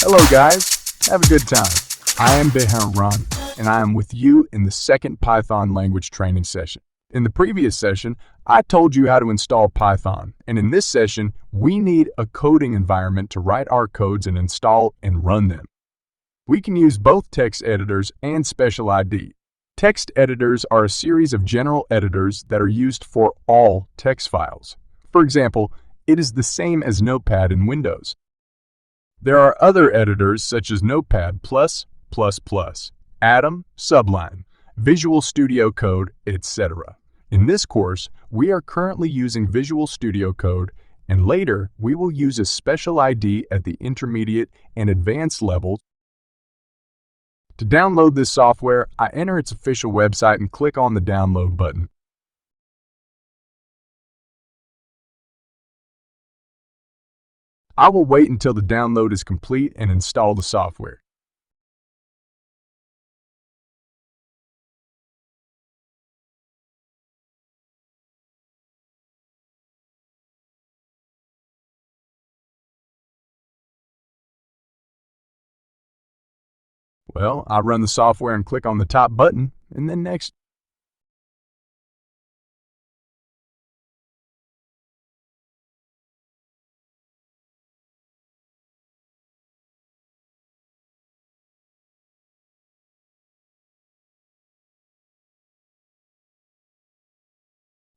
Hello, guys. Have a good time. I am Behan Ron, and I am with you in the second Python language training session. In the previous session, I told you how to install Python, and in this session, we need a coding environment to write our codes and install and run them. We can use both text editors and Special ID. Text editors are a series of general editors that are used for all text files. For example, it is the same as Notepad in Windows. There are other editors such as Notepad++, Atom, Sublime, Visual Studio Code, etc. In this course, we are currently using Visual Studio Code, and later we will use a Special ID at the intermediate and advanced levels. To download this software, I enter its official website and click on the download button. I will wait until the download is complete and install the software. Well, I run the software and click on the top button, and then next.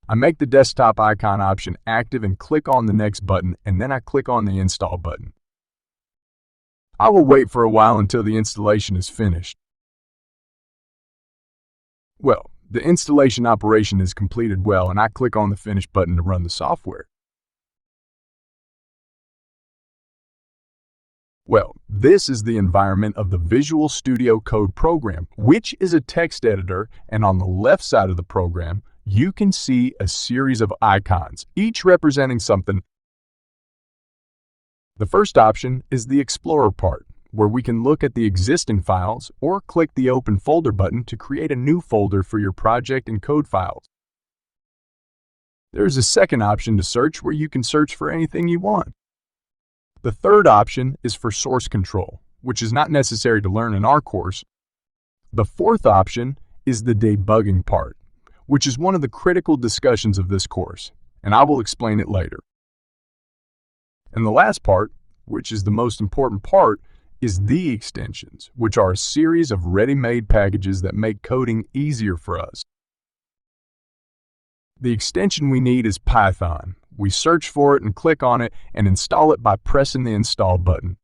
I make the desktop icon option active and click on the next button, and then I click on the install button. I will wait for a while until the installation is finished. Well, the installation operation is completed well, and I click on the finish button to run the software. Well, this is the environment of the Visual Studio Code program, which is a text editor, and on the left side of the program, you can see a series of icons, each representing something. The first option is the Explorer part, where we can look at the existing files or click the Open Folder button to create a new folder for your project and code files. There is a second option to search where you can search for anything you want. The third option is for source control, which is not necessary to learn in our course. The fourth option is the debugging part, which is one of the critical discussions of this course, and I will explain it later. And the last part, which is the most important part, is the extensions, which are a series of ready-made packages that make coding easier for us. The extension we need is Python. We search for it and click on it and install it by pressing the install button.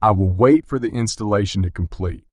I will wait for the installation to complete.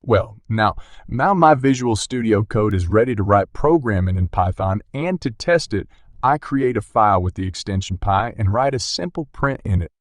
Well, now my Visual Studio Code is ready to write programming in Python, and to test it, I create a file with the extension py and write a simple print in it.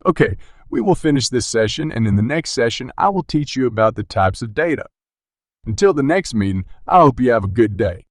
Okay, We will finish this session, and in the next session, I will teach you about the types of data. Until the next meeting, I hope you have a good day.